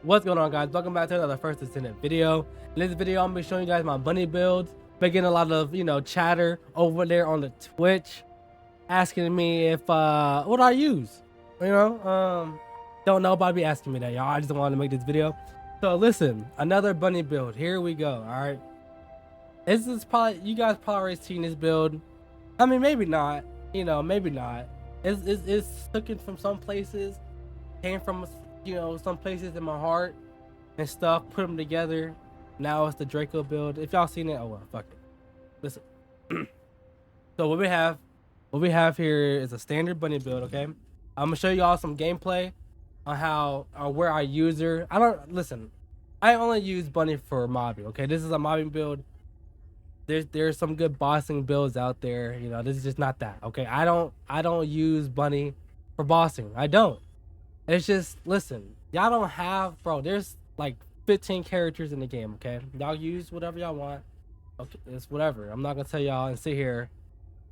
What's going on, guys? Welcome back to another first descendant video. In this video, I'm gonna be showing you guys my bunny builds. Been getting a lot of chatter over there on the Twitch, asking me if what I use. Don't nobody be asking me that, y'all. I just wanted to make this video. So listen, another bunny build. Here we go. All right, this is probably, you guys probably already seen this build. I mean, maybe not. Maybe not. It's taken from some places, came from some places in my heart and stuff, put them together. Now it's the Draco build. If y'all seen it, oh well, fuck it. Listen. So what we have here is a standard bunny build. Okay, I'm gonna show y'all some gameplay on how or where I use her. I only use bunny for mobbing. Okay, this is a mobbing build. There's some good bossing builds out there. This is just not that. Okay, I don't use bunny for bossing. I don't. It's just, listen, y'all don't have, bro, there's like 15 characters in the game. Okay, y'all use whatever y'all want. Okay, it's whatever. I'm not gonna tell y'all and sit here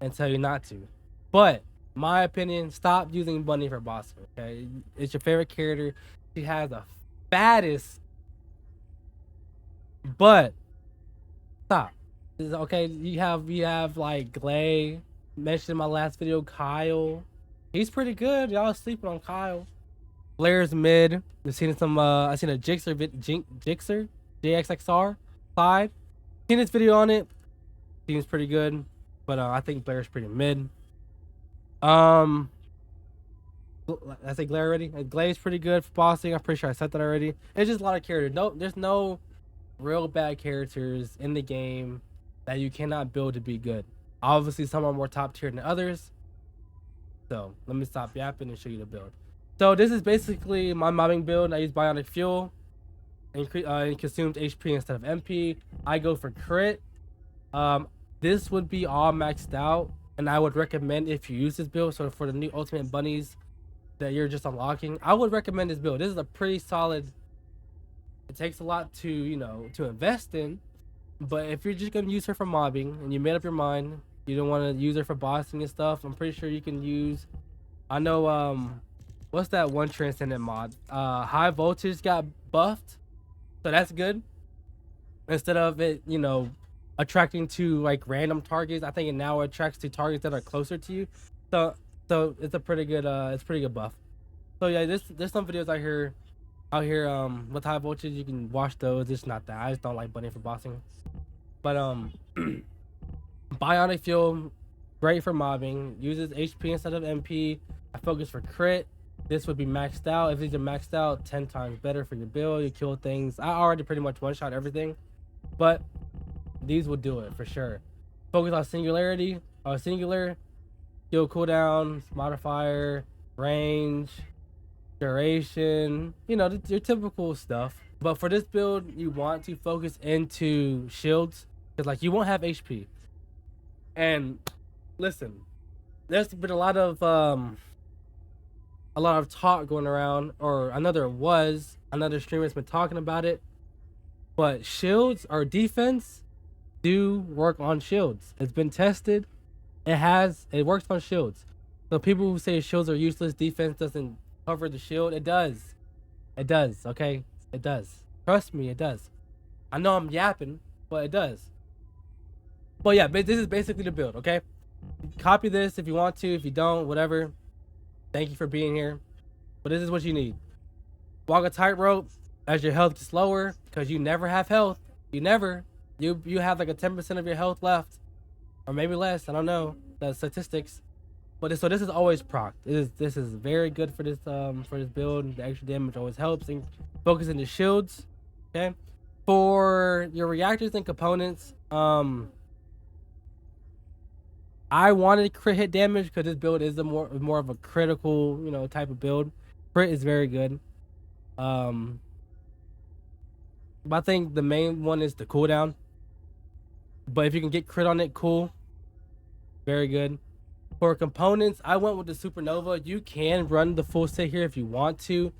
and tell you not to, but my opinion, stop using bunny for bossing. Okay, it's your favorite character. She has the fattest, but stop. Okay, you have like Glay, mentioned in my last video, Kyle. He's pretty good. Y'all sleeping on Kyle. Blair's mid. I've seen some I seen a Jixer JXXR side. Seen this video on it. Seems pretty good. But I think Blair's pretty mid. I say Glare already. Glay's pretty good for bossing. I'm pretty sure I said that already. It's just a lot of characters. There's no real bad characters in the game that you cannot build to be good. Obviously, some are more top tier than others. So let me stop yapping and show you the build. So this is basically my mobbing build. I use bionic fuel and consumes HP instead of MP. I go for crit. This would be all maxed out, and I would recommend if you use this build. So for the new ultimate bunnies that you're just unlocking, I would recommend this build. This is a pretty solid. It takes a lot to invest in, but if you're just gonna use her for mobbing and you made up your mind, you don't want to use her for bossing and stuff, I'm pretty sure you can use. I know what's that one transcendent mod? High voltage got buffed, so that's good. Instead of it, attracting to like random targets, I think it now attracts to targets that are closer to you. So it's a pretty good buff. So yeah, there's some videos out here with high voltage. You can watch those. It's not that. I just don't like bunny for bossing. But bionic fuel, great for mobbing. Uses HP instead of MP. I focus for crit. This would be maxed out. If these are maxed out, 10 times better for your build. You kill things. I already pretty much one-shot everything, but these will do it for sure. Focus on singularity. Singular, skill cooldown, modifier, range, duration. Your typical stuff. But for this build, you want to focus into shields, because like you won't have HP. And listen, there's been a lot of talk going around, or another streamer's been talking about it, but shields or defense do work on shields. It's been tested. It works on shields. So people who say shields are useless, defense doesn't cover the shield, it does. Okay, it does. Trust me, it does. I know I'm yapping, but it does. But yeah, this is basically the build. Okay, copy this if you want to. If you don't, whatever. Thank you for being here, but this is what you need. Walk a tightrope as your health gets lower, because you never have health. You have like a 10% of your health left, or maybe less. I don't know the statistics, but so this is always proc. This is very good for this build. The extra damage always helps. And focus into shields. Okay, for your reactors and components, I wanted crit hit damage because this build is more of a critical, type of build. Crit is very good. But I think the main one is the cooldown. But if you can get crit on it, cool. Very good. For components, I went with the supernova. You can run the full set here if you want to,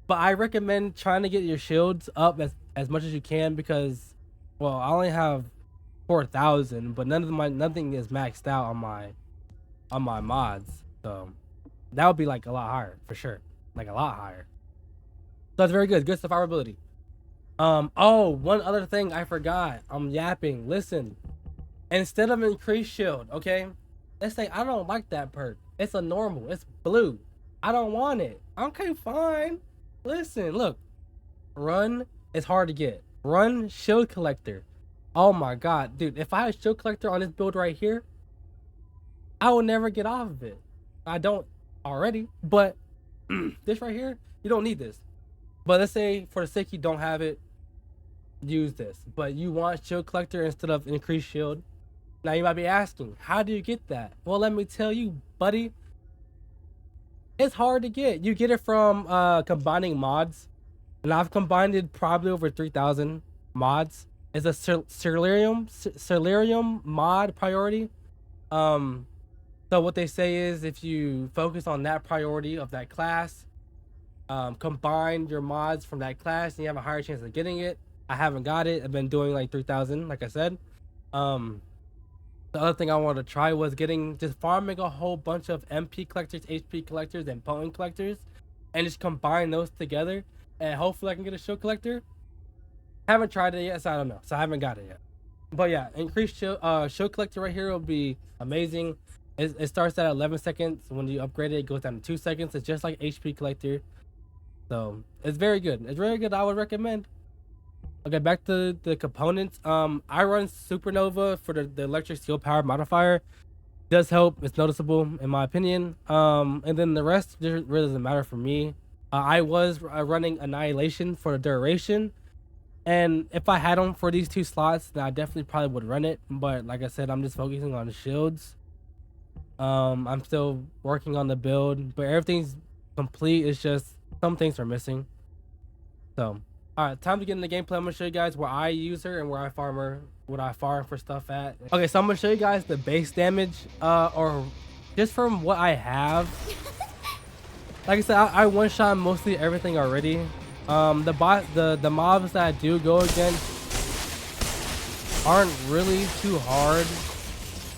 but I recommend trying to get your shields up as much as you can, because, well, I only have 4,000, but nothing is maxed out on my mods. So that would be like a lot higher for sure, like a lot higher. that's very good. Good survivability. Oh, one other thing I forgot. I'm yapping. Listen, instead of increased shield, okay? Let's say I don't like that perk. It's a normal. It's blue. I don't want it. Okay, fine. Listen, look. Run is hard to get. Run shield collector. Oh my god, dude. If I had shield collector on this build right here, I will never get off of it. I don't already, but this right here, you don't need this. But let's say for the sake you don't have it, use this. But you want shield collector instead of increased shield. Now you might be asking, how do you get that? Well, let me tell you, buddy. It's hard to get. You get it from combining mods. And I've combined it probably over 3,000 mods. It's a Celerium mod priority. So what they say is if you focus on that priority of that class, combine your mods from that class, and you have a higher chance of getting it. I haven't got it. I've been doing like 3,000, like I said. The other thing I wanted to try was just farming a whole bunch of MP collectors, HP collectors, and potent collectors, and just combine those together, and hopefully I can get a shield collector. Haven't tried it yet, so I don't know. So I haven't got it yet. But yeah, increased shield collector right here will be amazing. It starts at 11 seconds. When you upgrade it, it goes down to 2 seconds. It's just like HP collector. So it's very good. It's very good. I would recommend. Okay, back to the components. I run Supernova for the electric steel power modifier. It does help. It's noticeable in my opinion. And then the rest really doesn't matter for me. I was running Annihilation for the duration, and if I had them for these 2 slots, then I definitely probably would run it. But like I said, I'm just focusing on the shields. I'm still working on the build, but everything's complete. It's just some things are missing. So. Alright, time to get in the gameplay. I'm gonna show you guys where I use her and where I farm her, what I farm for stuff at. Okay, so I'm gonna show you guys the base damage, or just from what I have. Like I said, I one-shot mostly everything already. The mobs that I do go against aren't really too hard.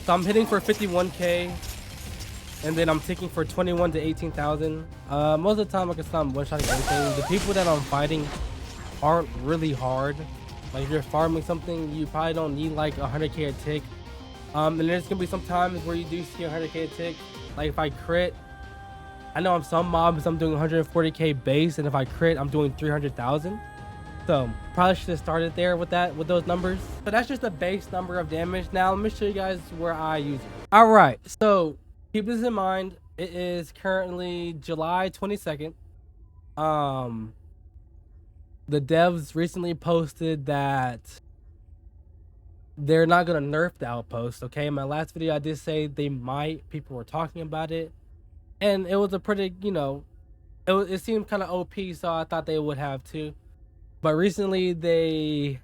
So I'm hitting for 51k, and then I'm taking for 21 to 18,000. Most of the time, like I said, I'm one-shotting everything. The people that I'm fighting aren't really hard. Like if you're farming something, you probably don't need like 100k a tick. And there's gonna be some times where you do see 100k a tick. Like if I crit, I know on some mobs I'm doing 140k base, and if I crit, I'm doing 300,000. So probably should have started there with those numbers. But that's just the base number of damage. Now let me show you guys where I use it. All right, so keep this in mind. It is currently July 22nd. The devs recently posted that they're not gonna nerf the outpost. Okay, in my last video I did say they might. People were talking about it, and it was a pretty, it seemed kind of OP, so I thought they would have too. But recently they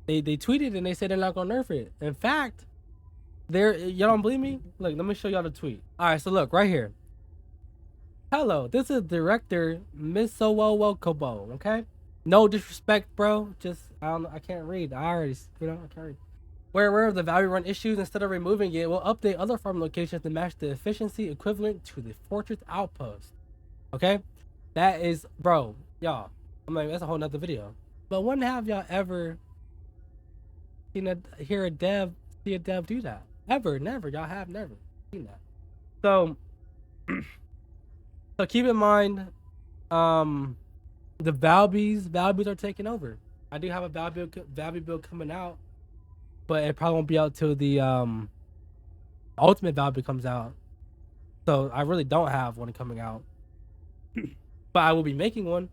tweeted and they said they're not gonna nerf it. In fact, y'all don't believe me? Look, let me show y'all the tweet. All right, so look right here. Hello, this is director Miss Kobo. Okay. No disrespect, bro. Just I can't read. I already, I can't read. Where aware of the value run issues, instead of removing it, we'll update other farm locations to match the efficiency equivalent to the fortress outpost. Okay, that is, bro, y'all. I'm like, that's a whole nother video. But when have y'all ever seen see a dev do that? Ever? Never. Y'all have never seen that. So, so keep in mind, the Valbies are taking over. I do have a Valby build coming out, but it probably won't be out till the ultimate Valby comes out. So I really don't have one coming out, but I will be making one.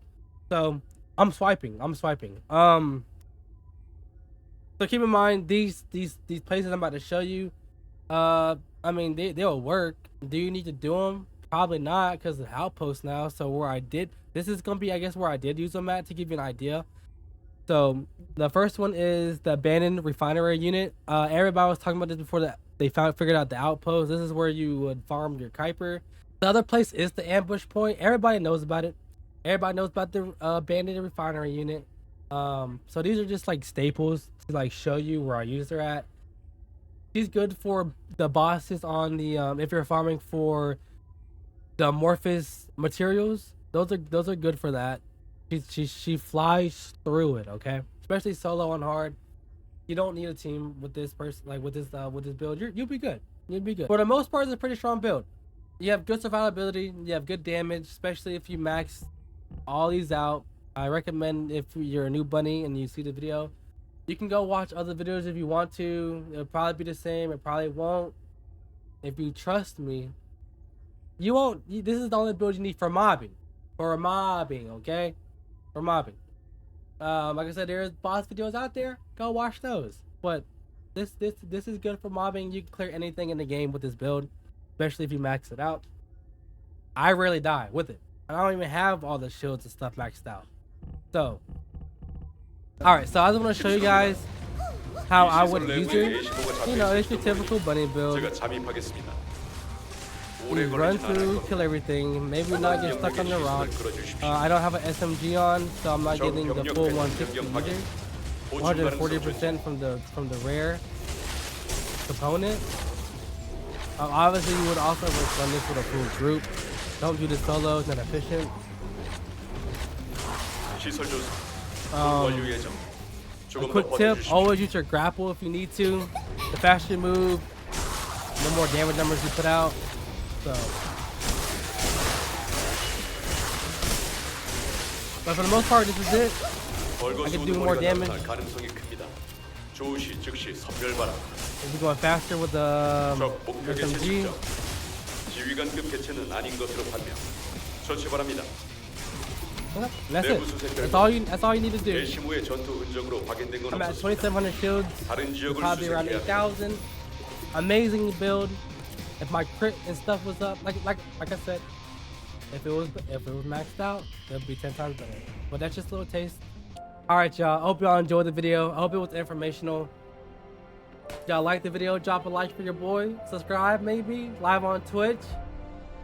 So I'm swiping. So keep in mind these places I'm about to show you. I mean they'll work. Do you need to do them? Probably not, because the outpost now. So this is gonna be, I guess, where I did use them at, to give you an idea. So the first one is the abandoned refinery unit. Everybody was talking about this before that they figured out the outpost. This is where you would farm your Kuiper. The other place is the ambush point. Everybody knows about it. Everybody knows about the abandoned refinery unit. So these are just like staples to like show you where our users are at. She's good for the bosses on the if you're farming for the amorphous materials. Those are good for that. She flies through it, okay? Especially solo on hard. You don't need a team with this person, like with this build. You'll be good. You'll be good. For the most part, it's a pretty strong build. You have good survivability. You have good damage, especially if you max all these out. I recommend if you're a new bunny and you see the video, you can go watch other videos if you want to. It'll probably be the same. It probably won't. If you trust me, you won't. This is the only build you need for mobbing. For mobbing, okay? For mobbing. Like I said, there's boss videos out there. Go watch those. But this is good for mobbing. You can clear anything in the game with this build, especially if you max it out. I rarely die with it. I don't even have all the shields and stuff maxed out. So, all right. So I just want to show you guys how I would use it. You know, it's your typical bunny build. You run through, kill everything, maybe not get stuck on the rock. I don't have an SMG on, so I'm not getting the full 160 either. 140% from the rare component. Obviously, you would also run this with a full group. Don't do this solo; it's not efficient. A quick tip: always use your grapple if you need to. The faster you move, the more damage numbers you put out. So, but for the most part, this is it. I can do more damage. If you're going faster with the SMG. That's it. That's all you need to do. I'm at 2,700 shields. Probably around 8,000. Amazing build. If my crit and stuff was up, like I said, if it was maxed out, it'd be 10 times better. But that's just a little taste. All right, y'all. I hope y'all enjoyed the video. I hope it was informational. Y'all like the video? Drop a like for your boy. Subscribe, maybe. Live on Twitch.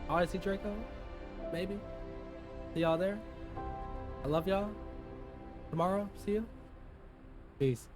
Odyssey Draco, maybe. See y'all there. I love y'all. Tomorrow, see you. Peace.